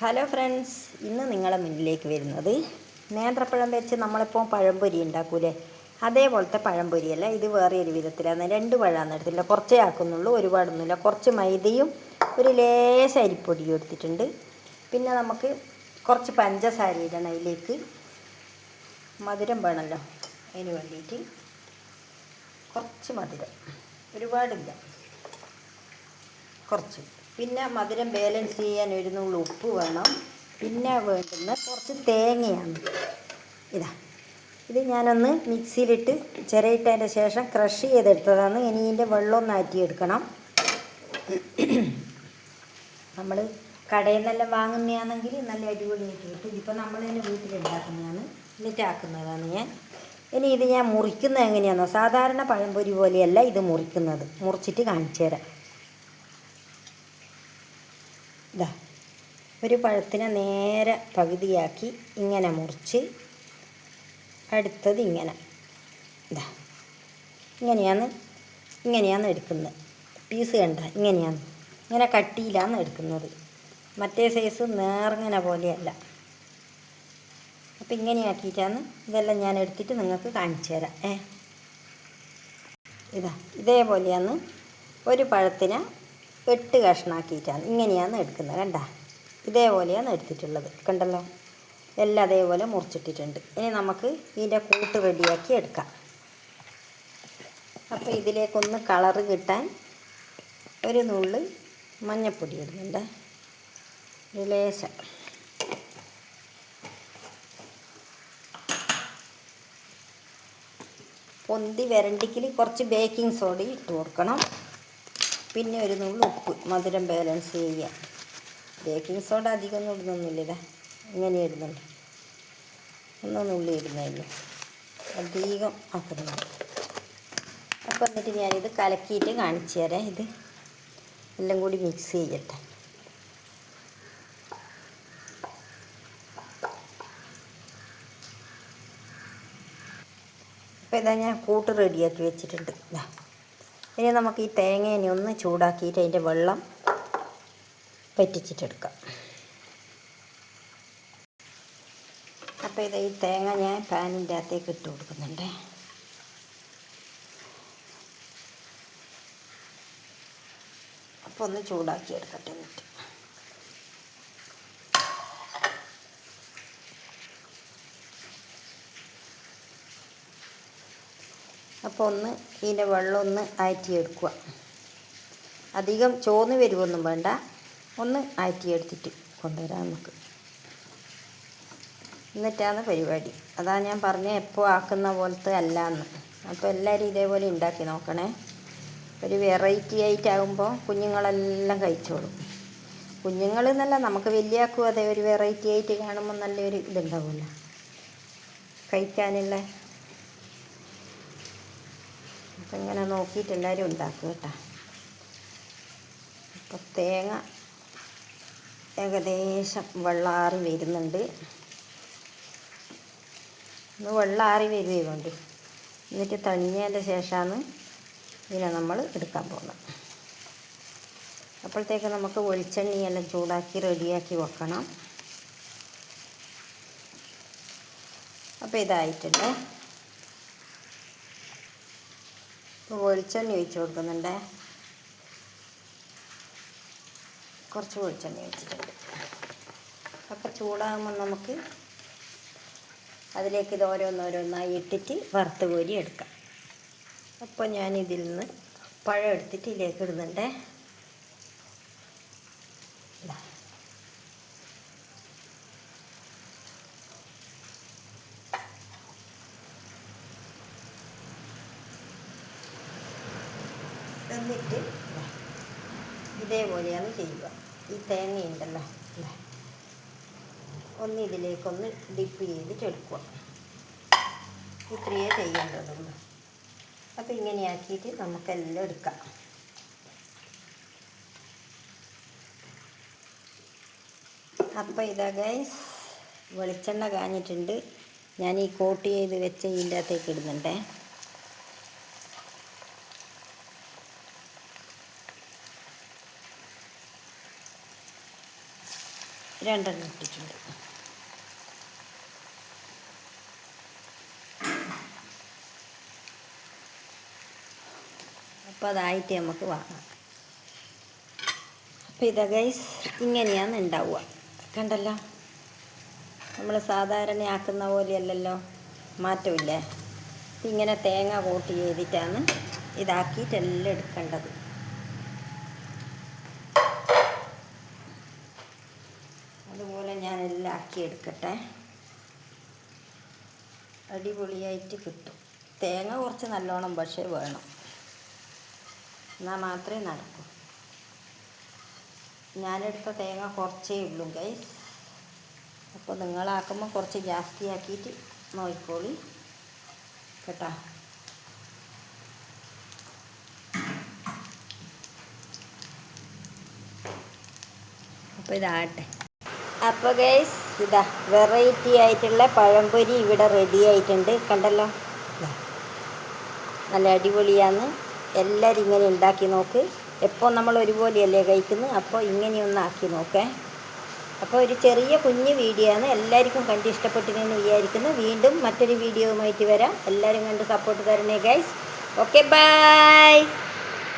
Hello friends, ഇന്ന് നിങ്ങളെ മുന്നിലേക്ക് വരുന്നത് നേന്ത്രപ്പഴം വെച്ച് നമ്മളിപ്പോൾ പഴംപൊരി ഉണ്ടാക്കൂലേ, അതേപോലത്തെ പഴംപൊരിയല്ല. ഇത് വേറെ ഒരു വിധത്തിലാണ്. 2 പഴമാണ് എടുത്തില്ല, കുറച്ചേ ആക്കുന്നുള്ളൂ, ഒരുപാടൊന്നുമില്ല. കുറച്ച് മൈദയും ഒരു ലേശ അരിപ്പൊടിയും എടുത്തിട്ടുണ്ട്. പിന്നെ നമുക്ക് കുറച്ച് പഞ്ചസാര ഇടണം. അതിലേക്ക് മധുരം വേണമല്ലോ, അതിന് വേണ്ടിയിട്ട് കുറച്ച് മധുരം, ഒരുപാടില്ല, കുറച്ച്. പിന്നെ മധുരം ബാലൻസ് ചെയ്യാൻ ഒരു നുള്ളു ഉപ്പ് വേണം. പിന്നെ വേണ്ടുന്ന കുറച്ച് തേങ്ങയാണ്. ഇത് ഞാനൊന്ന് മിക്സിയിലിട്ട് ചിരയിട്ടതിൻ്റെ ശേഷം ക്രഷ് ചെയ്തെടുത്തതാണ്. ഇനി ഇതിൻ്റെ വെള്ളം ഒന്ന് ആറ്റിയെടുക്കണം. നമ്മൾ കടയിൽ നിന്നെല്ലാം വാങ്ങുന്നതാണെങ്കിൽ നല്ല അടിപൊളിയായിട്ട് കിട്ടും. ഇതിപ്പോൾ നമ്മൾ തന്നെ വീട്ടിലുണ്ടാക്കുന്നതാണ്, എന്നിട്ടാക്കുന്നതാണ് ഞാൻ. ഇനി ഇത് ഞാൻ മുറിക്കുന്നത് എങ്ങനെയാണോ, സാധാരണ പഴംപൊരി പോലെയല്ല ഇത് മുറിക്കുന്നത്. മുറിച്ചിട്ട് കാണിച്ചു തരാം. ഒരു പഴത്തിനെ നേരെ പകുതിയാക്കി ഇങ്ങനെ മുറിച്ച്, അടുത്തത് ഇങ്ങനെ ഇങ്ങനെയാണ് എടുക്കുന്നത്. പീസ് കണ്ട ഇങ്ങനെ കട്ടിയിലാണ് എടുക്കുന്നത്. മറ്റേ സൈസ് നേർങ്ങനെ പോലെയല്ല. അപ്പം ഇങ്ങനെയാക്കിയിട്ടാണ് ഇതെല്ലാം ഞാൻ എടുത്തിട്ട് നിങ്ങൾക്ക് കാണിച്ചു തരാം. ഇതേപോലെയാണ് ഒരു പഴത്തിനെ 8 കഷ്ണാക്കിയിട്ടാണ് ഇങ്ങനെയാണ് എടുക്കുന്നത്. കണ്ട, ഇതേപോലെയാണ് എടുത്തിട്ടുള്ളത്. കണ്ടല്ലോ, എല്ലാം അതേപോലെ മുറിച്ചിട്ടിട്ടുണ്ട്. ഇനി നമുക്ക് ഇതിൻ്റെ കൂട്ട് റെഡിയാക്കി എടുക്കാം. അപ്പോൾ ഇതിലേക്കൊന്ന് കളറ് കിട്ടാൻ ഒരു നുള്ളി മഞ്ഞൾപ്പൊടി ഇടുന്നുണ്ട്, ലേശം. പൊന്തി വരണ്ടിക്കിൽ കുറച്ച് ബേക്കിംഗ് സോഡ ഇട്ട് കൊടുക്കണം. പിന്നെ ഒരു നുള്ളി ഉപ്പ്, മധുരം ബാലൻസ് ചെയ്യാം. ബേക്കിംഗ് സോഡ അധികമൊന്നും ഇടുന്നൊന്നുമില്ല, ഇങ്ങനെ ഇടുന്നുണ്ട്. നുള്ളി ഇടുന്നതല്ലോ, അധികം ആക്കുന്നുണ്ട്. അപ്പോൾ എന്നിട്ട് ഞാനിത് കലക്കിയിട്ട് കാണിച്ചു തരാം. ഇത് എല്ലാം കൂടി മിക്സ് ചെയ്യട്ടെ. അപ്പോൾ ഇതാ ഞാൻ കൂട്ട് റെഡിയാക്കി വെച്ചിട്ടുണ്ട്. ഇനി നമുക്ക് ഈ തേങ്ങേനെ ഒന്ന് ചൂടാക്കിയിട്ട് അതിൻ്റെ വെള്ളം വറ്റിച്ചിട്ടെടുക്കാം. അപ്പോൾ ഇത് ഈ തേങ്ങ ഞാൻ പാനിൻ്റെ അകത്തേക്ക് ഇട്ട് കൊടുക്കുന്നുണ്ട്. അപ്പോൾ ഒന്ന് ചൂടാക്കി എടുക്കട്ടെ. എന്നിട്ട് അപ്പോൾ ഒന്ന് ഇതിൻ്റെ വെള്ളം ഒന്ന് ആറ്റിയെടുക്കുക. അധികം ചോന്ന് വരുമൊന്നും വേണ്ട, ഒന്ന് ആറ്റിയെടുത്തിട്ട് കൊണ്ടുവരാം നമുക്ക്. എന്നിട്ടാണ് പരിപാടി. അതാ ഞാൻ പറഞ്ഞ എപ്പോൾ ആക്കുന്ന പോലത്തെ അല്ല എന്ന്. അപ്പോൾ എല്ലാവരും ഇതേപോലെ ഉണ്ടാക്കി നോക്കണേ. ഒരു വെറൈറ്റി ആയിട്ടാകുമ്പോൾ കുഞ്ഞുങ്ങളെല്ലാം കഴിച്ചോളും. കുഞ്ഞുങ്ങൾ എന്നല്ല, നമുക്ക് വലിയാക്കും അതെ, ഒരു വെറൈറ്റി ആയിട്ട് കാണുമ്പോൾ നല്ലൊരു ഇതുണ്ടാവില്ല കഴിക്കാനുള്ള. അപ്പം ഇങ്ങനെ നോക്കിയിട്ട് എല്ലാവരും ഉണ്ടാക്കുക കേട്ടോ. അപ്പോൾ തേങ്ങ ഏകദേശം വെള്ളാറി വരുന്നുണ്ട്. ഒന്ന് വെള്ളാറി വരുന്നുണ്ട്. എന്നിട്ട് തണിഞ്ഞതിൻ്റെ ശേഷമാണ് ഇതിനെ നമ്മൾ എടുക്കാൻ പോകുന്നത്. അപ്പോഴത്തേക്ക് നമുക്ക് വെളിച്ചെണ്ണയെല്ലാം ചൂടാക്കി റെഡിയാക്കി വെക്കണം. അപ്പോൾ ഇതായിട്ടുണ്ട്. ഇപ്പോൾ വെളിച്ചെണ്ണ ഒഴിച്ച് കൊടുക്കുന്നുണ്ട്. കുറച്ച് വെളിച്ചെണ്ണ ഒഴിച്ചിട്ടുണ്ട്. അപ്പോൾ ചൂടാകുമ്പോൾ നമുക്ക് അതിലേക്ക് ഇത് ഓരോന്നോരോന്നായി ഇട്ടിട്ട് വറുത്ത് കോരി എടുക്കാം. അപ്പോൾ ഞാനിതിൽ നിന്ന് പഴം എടുത്തിട്ട് ഇതിലേക്ക് ഇടുന്നുണ്ട്. എന്നിട്ട് ഇതേപോലെയാണ് ചെയ്യുക. ഈ തേങ്ങയുണ്ടല്ലോ, ഒന്ന് ഇതിലേക്കൊന്ന് ഡിപ്പ് ചെയ്തിട്ട് എടുക്കുക. ഇത്രയേ ചെയ്യേണ്ടതുള്ളൂ. അപ്പോൾ ഇങ്ങനെയാക്കിയിട്ട് നമുക്കെല്ലാം എടുക്കാം. അപ്പോൾ ഇതാ ഗൈസ്, വെളിച്ചെണ്ണ കാഞ്ഞിട്ടുണ്ട്. ഞാൻ ഈ കോട്ട് ചെയ്ത് വെച്ച ഇതിൻ്റെ അകത്തേക്ക് ഇടുന്നുണ്ടേ. രണ്ടെണ്ണം ഇട്ടിട്ടുണ്ട്. അപ്പോൾ അതായിട്ട് നമുക്ക് വാങ്ങാം. അപ്പോൾ ഇതാ ഗൈസ്, ഇങ്ങനെയാണ് ഉണ്ടാവുക. കണ്ടല്ലോ, നമ്മൾ സാധാരണ ആക്കുന്ന പോലെയല്ലല്ലോ, മാറ്റമില്ലേ. ഇങ്ങനെ തേങ്ങ കൂട്ടി ചെയ്തിട്ടാണ് ഇതാക്കിയിട്ടെല്ലാം എടുക്കേണ്ടത്. അതുപോലെ ഞാനെല്ലാം ആക്കി എടുക്കട്ടെ. അടിപൊളിയായിട്ട് കിട്ടും. തേങ്ങ കുറച്ച് നല്ലോണം പക്ഷേ വേണം, എന്നാൽ മാത്രമേ നടക്കൂ. ഞാനെടുത്ത തേങ്ങ കുറച്ചേ ഉള്ളൂ ഗൈസ്. അപ്പോൾ നിങ്ങളാക്കുമ്പോൾ കുറച്ച് ജാസ്തി ആക്കിയിട്ട് നോക്കിക്കോളി കേട്ടോ. അപ്പോൾ ഇതാട്ടെ. അപ്പോൾ ഗൈസ്, ഇതാ വെറൈറ്റി ആയിട്ടുള്ള പഴംപൊരി ഇവിടെ റെഡി ആയിട്ടുണ്ട്. കണ്ടല്ലോ, നല്ല അടിപൊളിയാണ്. എല്ലാവരും ഇങ്ങനെ ഉണ്ടാക്കി നോക്ക്. എപ്പോൾ നമ്മൾ ഒരുപോലെയല്ലേ കഴിക്കുന്നത്, അപ്പോൾ ഇങ്ങനെയൊന്ന് ആക്കി നോക്കേ. അപ്പോൾ ഒരു ചെറിയ കുഞ്ഞ് വീഡിയോ ആണ്, എല്ലാവർക്കും കണ്ട് ഇഷ്ടപ്പെട്ടിരുന്നു വിചാരിക്കുന്നു. വീണ്ടും മറ്റൊരു വീഡിയോയുമായിട്ട് വരാം. എല്ലാവരും കണ്ട് സപ്പോർട്ട് തരണേ ഗൈസ്. Okay, by.